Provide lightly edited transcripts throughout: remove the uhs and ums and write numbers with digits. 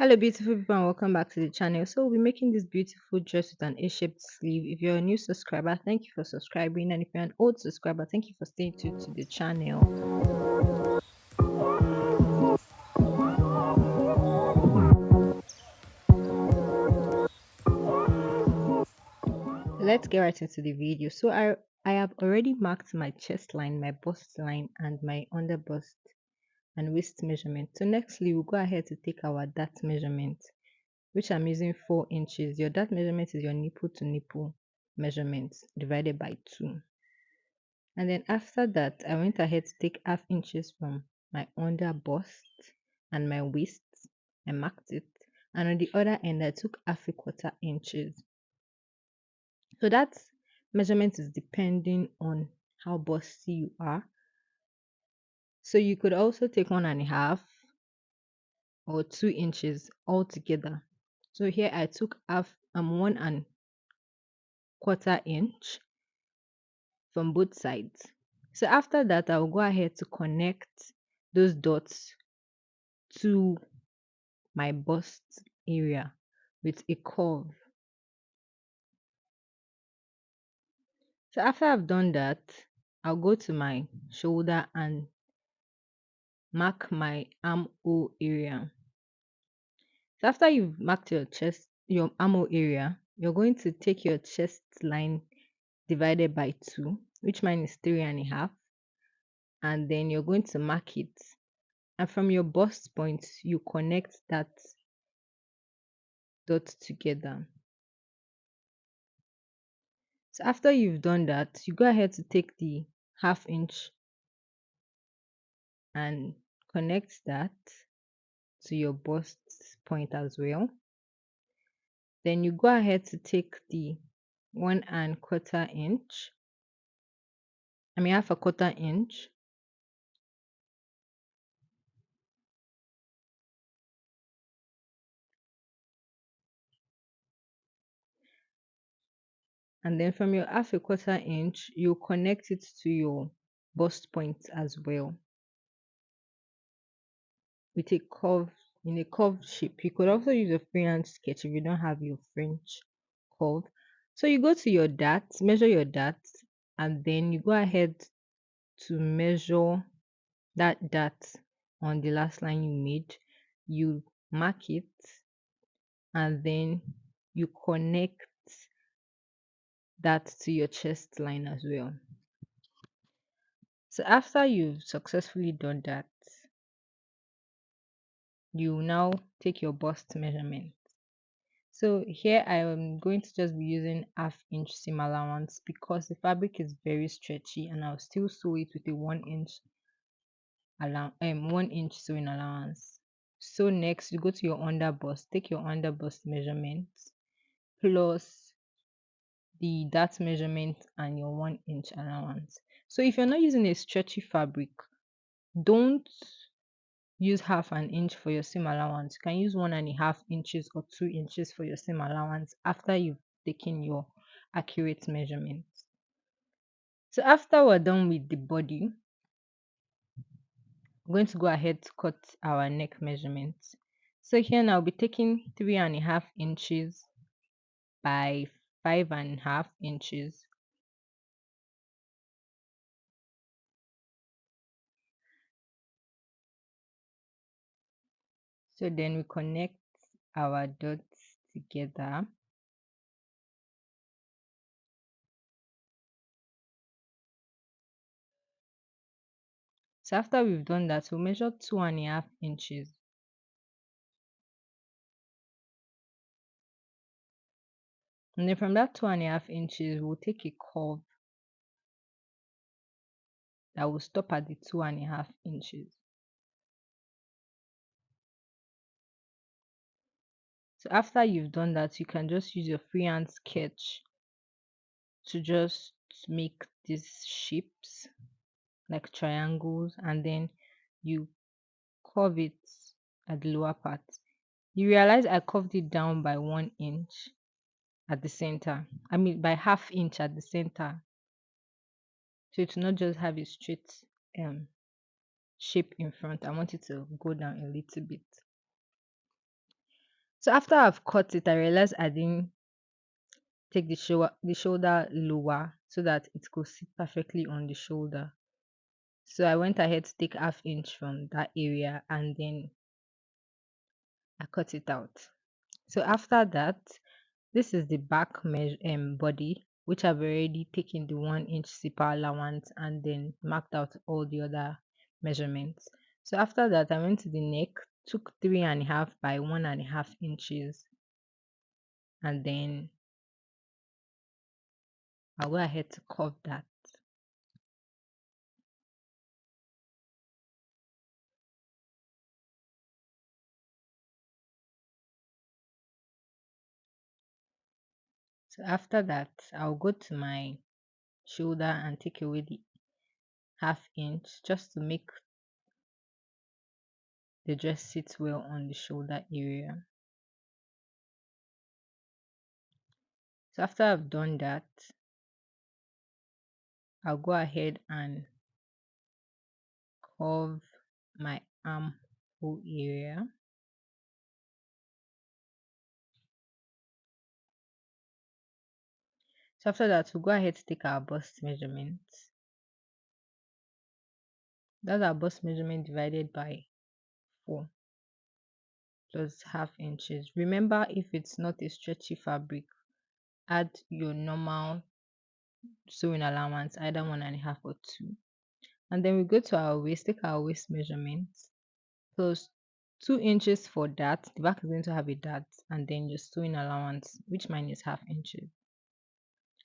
Hello, beautiful people, and welcome back to the channel. So, we'll be making this beautiful dress with an A-shaped sleeve. If you're a new subscriber, thank you for subscribing, and if you're an old subscriber, thank you for staying tuned to the channel. Let's get right into the video. So, I have already marked my chest line, my bust line, and my under bust and waist measurement. So, nextly, we'll go ahead to take our dart measurement, which I'm using 4 inches. Your dart measurement is your nipple to nipple measurement divided by 2. And then after that, I went ahead to take half inches from my under bust and my waist. I marked it. And on the other end, I took half a quarter inches. So that measurement is depending on how busty you are. So you could also take 1.5 or 2 inches altogether. So here I took half 1.25 inch from both sides. So after that, I'll go ahead to connect those dots to my bust area with a curve. So after I've done that, I'll go to my shoulder and mark my armhole area. So after you've marked your armhole area, you're going to take your chest line divided by 2, which mine is 3.5, and then you're going to mark it. And from your bust point, you connect that dot together. So after you've done that, you go ahead to take the half inch and connect that to your bust point as well. Then you go ahead to take the 1.25 inch, half a quarter inch, and then from your half a quarter inch, you connect it to your bust point as well with a curve in a curved shape. You could also use a freehand sketch if you don't have your French curve. So you go to your dart, measure your dart, and then you go ahead to measure that dart on the last line you made. You mark it, and then you connect that to your chest line as well. So after you've successfully done that, you now take your bust measurement. So here I am going to just be using half-inch seam allowance because the fabric is very stretchy, and I'll still sew it with a 1 inch sewing allowance. So next you go to your under bust, take your under bust measurement plus the dart measurement and your 1 inch allowance. So if you're not using a stretchy fabric, don't use half an inch for your seam allowance. You can use 1.5 inches or 2 inches for your seam allowance after you've taken your accurate measurements. So after we're done with the body, I'm going to go ahead to cut our neck measurements. So here now I'll be taking 3.5 inches by 5.5 inches. So then we connect our dots together. So after we've done that, we'll measure 2.5 inches. And then from that 2.5 inches, we'll take a curve that will stop at the 2.5 inches. So after you've done that, you can just use your freehand sketch to just make these shapes like triangles, and then you curve it at the lower part. You realize I curved it down by 1 inch at the center. By half inch at the center. So it will not just have a straight um shape in front. I want it to go down a little bit. So after I've cut it, I realized I didn't take the shoulder lower so that it could sit perfectly on the shoulder. So I went ahead to take half inch from that area and then I cut it out. So after that, this is the back body, which I've already taken the 1 inch zipper allowance and then marked out all the other measurements. So after that, I went to the neck, took 3.5 by 1.5 inches, and then I'll go ahead to curve that. So after that, I'll go to my shoulder and take away the half inch just to make the dress sit well on the shoulder area. So after I've done that, I'll go ahead and curve my armhole area. So after that, we'll go ahead to take our bust measurement. That's our bust measurement divided by 4 plus half inches. Remember, if it's not a stretchy fabric, add your normal sewing allowance, either 1.5 or 2. And then we go to our waist, take our waist measurement. So 2 inches for that. The back is going to have a dart, and then your sewing allowance, which mine is half inches.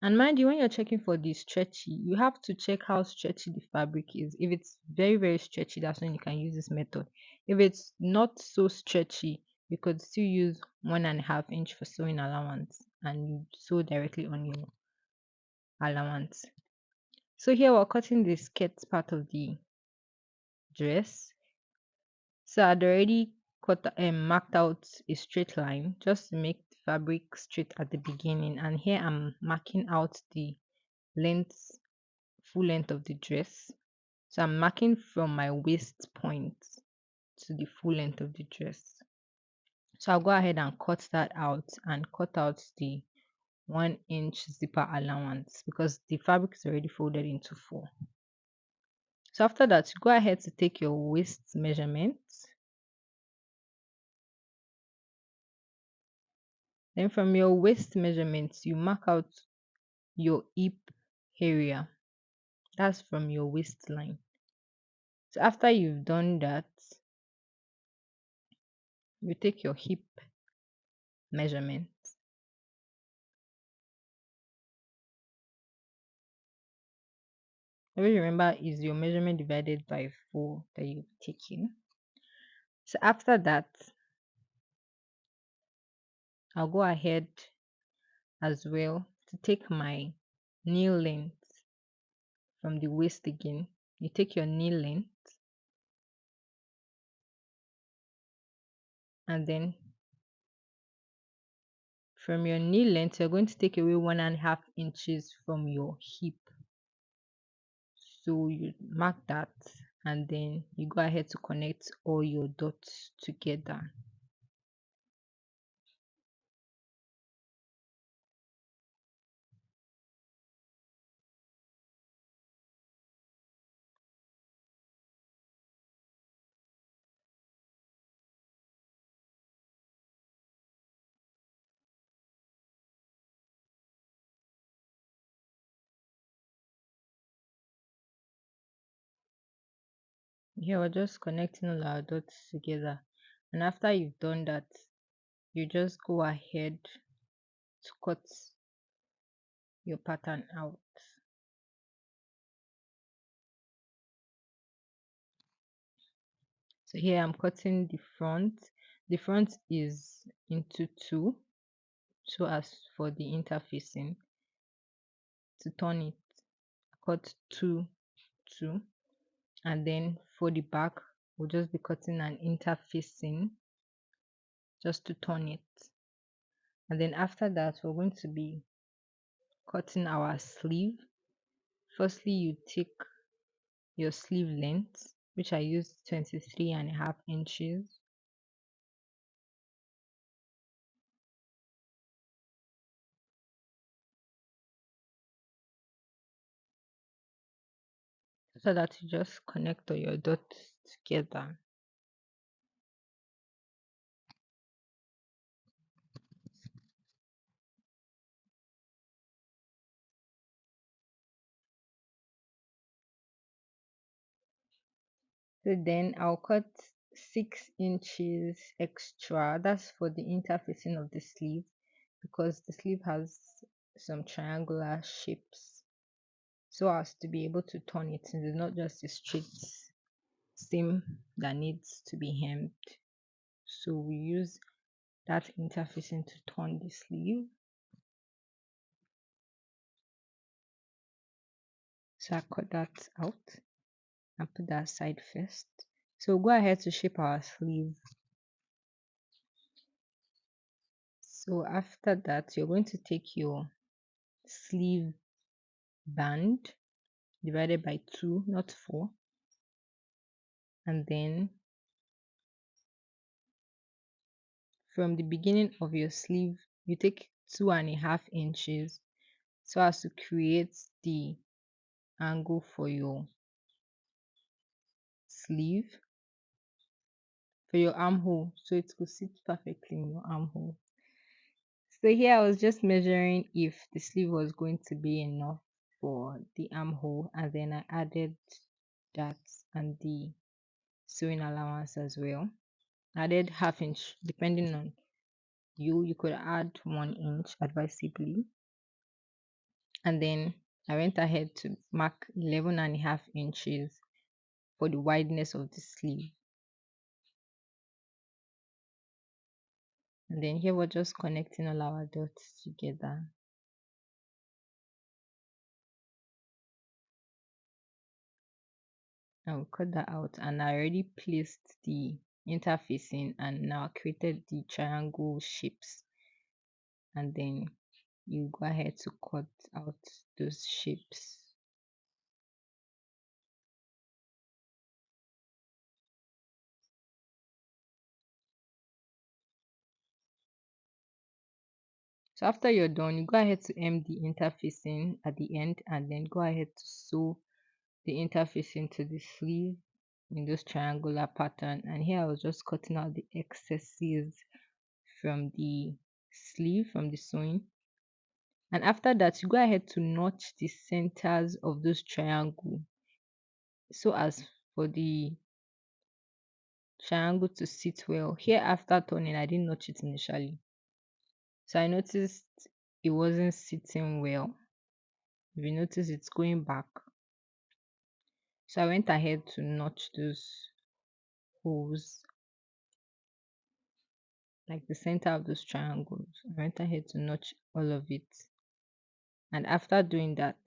And mind you, when you're checking for the stretchy, you have to check how stretchy the fabric is. If it's very, very stretchy, that's when you can use this method. If it's not so stretchy, you could still use 1.5 inch for sewing allowance and you sew directly on your allowance. So here we're cutting the skirt part of the dress. So I'd already marked out a straight line just to make the fabric straight at the beginning. And here I'm marking out the length, full length of the dress. So I'm marking from my waist point to the full length of the dress. So I'll go ahead and cut that out and cut out the 1 inch zipper allowance because the fabric is already folded into 4. So after that, you go ahead to take your waist measurement. Then from your waist measurements, you mark out your hip area. That's from your waistline. So after you've done that, you take your hip measurement. Always remember is your measurement divided by 4 that you've taken. So after that, I'll go ahead as well to take my knee length from the waist again. You take your knee length and then from your knee length, you're going to take away 1.5 inches from your hip. So you mark that and then you go ahead to connect all your dots together. Here we're just connecting all our dots together. And after you've done that, you just go ahead to cut your pattern out. So here I'm cutting the front. The front is into 2, so as for the interfacing. To turn it, cut 2, 2, and then for the back, we'll just be cutting an interfacing just to turn it. And then after that, we're going to be cutting our sleeve. Firstly, you take your sleeve length, which I used 23.5 inches. After that, you just connect all your dots together. So then I'll cut 6 inches extra. That's for the interfacing of the sleeve because the sleeve has some triangular shapes so as to be able to turn it. And it's not just a straight seam that needs to be hemmed. So we use that interfacing to turn the sleeve. So I cut that out and put that aside first. So go ahead to shape our sleeve. So after that, you're going to take your sleeve band divided by 2, not 4. And then from the beginning of your sleeve, you take 2.5 inches so as to create the angle for your sleeve, for your armhole, so it could sit perfectly in your armhole. So here I was just measuring if the sleeve was going to be enough for the armhole, and then I added that and the sewing allowance as well. I added half inch depending on you could add 1 inch advisably. And then I went ahead to mark 11.5 inches for the wideness of the sleeve. And then here we're just connecting all our dots together. I'll cut that out, and I already placed the interfacing and now created the triangle shapes. And then you go ahead to cut out those shapes. So after you're done, you go ahead to hem the interfacing at the end and then go ahead to sew the interfacing to the sleeve in this triangular pattern. And here I was just cutting out the excesses from the sleeve, from the sewing. And after that, you go ahead to notch the centers of those triangle so as for the triangle to sit well. Here after turning, I didn't notch it initially. So I noticed it wasn't sitting well. If you notice, it's going back. So I went ahead to notch those holes, like the center of those triangles. I went ahead to notch all of it. And after doing that,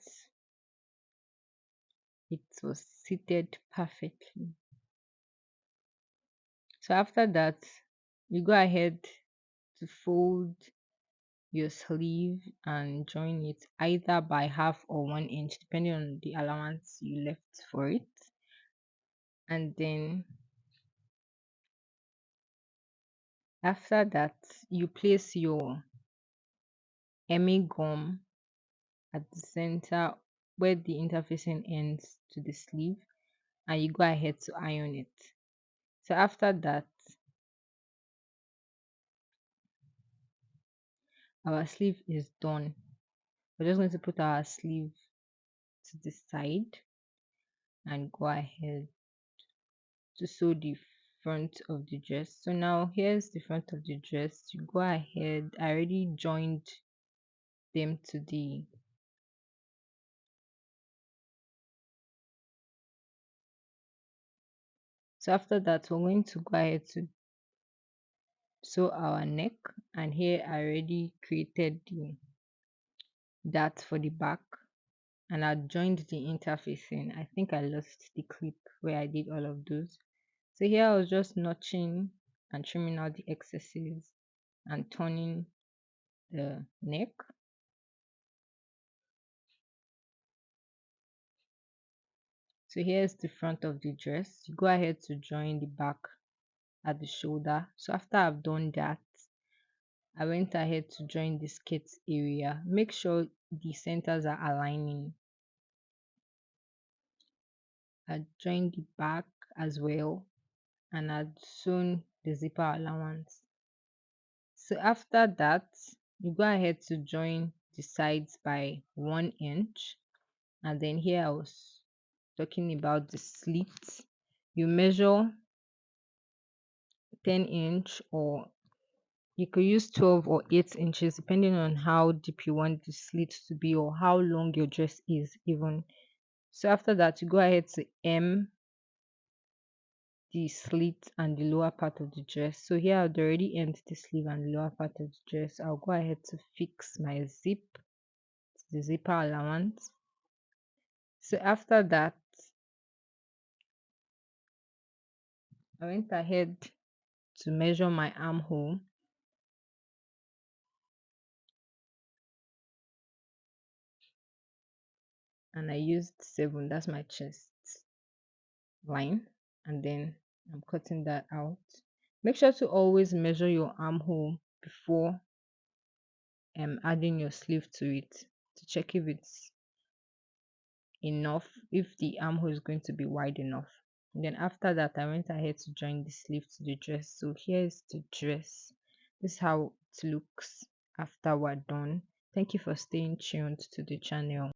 it was seated perfectly. So after that, you go ahead to fold your sleeve and join it either by half or 1 inch, depending on the allowance you left for it. And then after that, you place your hemming gum at the center where the interfacing ends to the sleeve, and you go ahead to iron it. So after that, our sleeve is done. We're just going to put our sleeve to the side and go ahead to sew the front of the dress. So now here's the front of the dress. You go ahead, I already joined them to the so after that we're going to go ahead to sew our neck, and here I already created the that for the back, and I joined the interfacing. I think I lost the clip where I did all of those. So here I was just notching and trimming out the excesses and turning the neck. So here's the front of the dress. You go ahead to join the back at the shoulder. So after I've done that, I went ahead to join the skirt area. Make sure the centers are aligning. I joined the back as well, and I'd sewn the zipper allowance. So after that, you go ahead to join the sides by 1 inch, and then here I was talking about the slit. You measure 10 inch, or you could use 12 or 8 inches depending on how deep you want the slit to be or how long your dress is even. So after that, you go ahead to hem the slit and the lower part of the dress. So here I'd already hemmed the sleeve and the lower part of the dress. I'll go ahead to fix my zip, the zipper allowance. So after that, I went ahead to measure my armhole, and I used 7, that's my chest line, and then I'm cutting that out. Make sure to always measure your armhole before adding your sleeve to it to check if it's enough, if the armhole is going to be wide enough. And then after that, I went ahead to join the sleeve to the dress. So here's the dress. This is how it looks after we're done. Thank you for staying tuned to the channel.